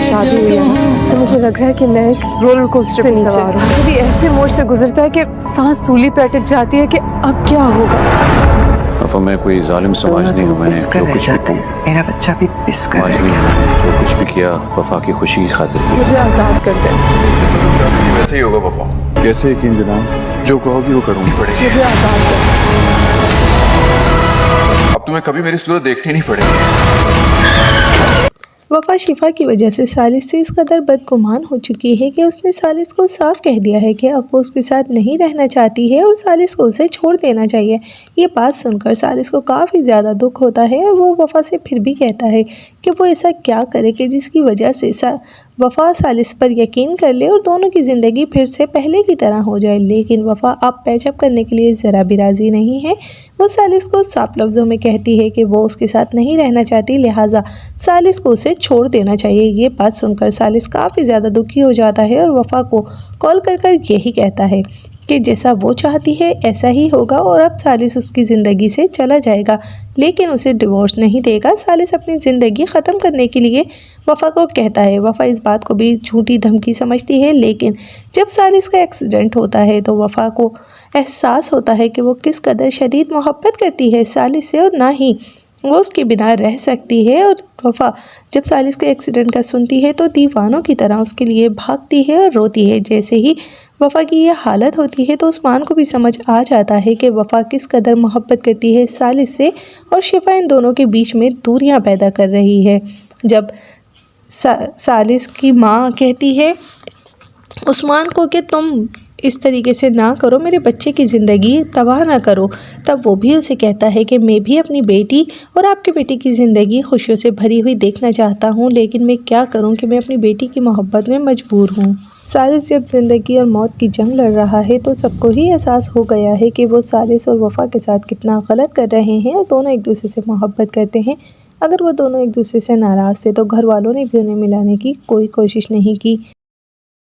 शादी हुई है उससे मुझे लग रहा है कि मैं एक रोलर कोस्टर पे सवार हूँ। कभी ऐसे मोड़ से गुजरता है कि सांस सूली पे अटक जाती है कि अब क्या होगा। पापा मैं कोई जालिम समाज नहीं हूँ। मैंने जो कुछ भी मेरा बच्चा भी पिस कर समाज नहीं है, मैंने जो कुछ भी किया वफा की खुशी की खातिर किया। मुझे आजाद कर दे। वैसे ही होगा वफा। कैसे यकीन जनाब, जो कहोगी वो करूँगी। पड़ेगी मुझे आजाद कर दे। अब तुम्हें कभी मेरी सूरत देखनी नहीं पड़ेगी। वफा शिफा की वजह से सालिस से इस कदर बदगुमान हो चुकी है कि उसने सालिस को साफ कह दिया है कि अब वो उसके साथ नहीं रहना चाहती है और सालिस को उसे छोड़ देना चाहिए। ये बात सुनकर सालिस को काफ़ी ज़्यादा दुख होता है और वो वफा से फिर भी कहता है कि वो ऐसा क्या करे कि जिसकी वजह से वफा सालिस पर यकीन कर ले और दोनों की ज़िंदगी फिर से पहले की तरह हो जाए। लेकिन वफा अब पैचअप करने के लिए ज़रा भी राज़ी नहीं है। वो सालिस को साफ लफ्ज़ों में कहती है कि वो उसके साथ नहीं रहना चाहती, लिहाजा सालिस को उसे छोड़ देना चाहिए। ये बात सुनकर सालिस काफ़ी ज़्यादा दुखी हो जाता है और वफा को कॉल कर यही कहता है कि जैसा वो चाहती है ऐसा ही होगा और अब सालिस उसकी ज़िंदगी से चला जाएगा, लेकिन उसे डिवोर्स नहीं देगा। सालिस अपनी ज़िंदगी ख़त्म करने के लिए वफ़ा को कहता है। वफ़ा इस बात को भी झूठी धमकी समझती है, लेकिन जब सालिस का एक्सीडेंट होता है तो वफ़ा को एहसास होता है कि वो किस कदर शदीद मोहब्बत करती है सालिस से और ना ही वो उसके बिना रह सकती है। और वफ़ा जब सालिस के एक्सीडेंट का सुनती है तो दीवानों की तरह उसके लिए भागती है और रोती है। जैसे ही वफ़ा की यह हालत होती है तो उस्मान को भी समझ आ जाता है कि वफ़ा किस कदर मोहब्बत करती है सालिस से और शिफा इन दोनों के बीच में दूरियां पैदा कर रही है। जब सालिस की माँ कहती है उस्मान को कि तुम इस तरीके से ना करो, मेरे बच्चे की ज़िंदगी तबाह ना करो, तब वो भी उसे कहता है कि मैं भी अपनी बेटी और आपके बेटी की ज़िंदगी खुशियों से भरी हुई देखना चाहता हूँ, लेकिन मैं क्या करूँ कि मैं अपनी बेटी की मोहब्बत में मजबूर हूँ। सालिस जब ज़िंदगी और मौत की जंग लड़ रहा है तो सबको ही एहसास हो गया है कि वो सालिस और वफ़ा के साथ कितना गलत कर रहे हैं और दोनों एक दूसरे से मोहब्बत करते हैं। अगर वो दोनों एक दूसरे से नाराज़ थे तो घर वालों ने भी उन्हें मिलाने की कोई कोशिश नहीं की।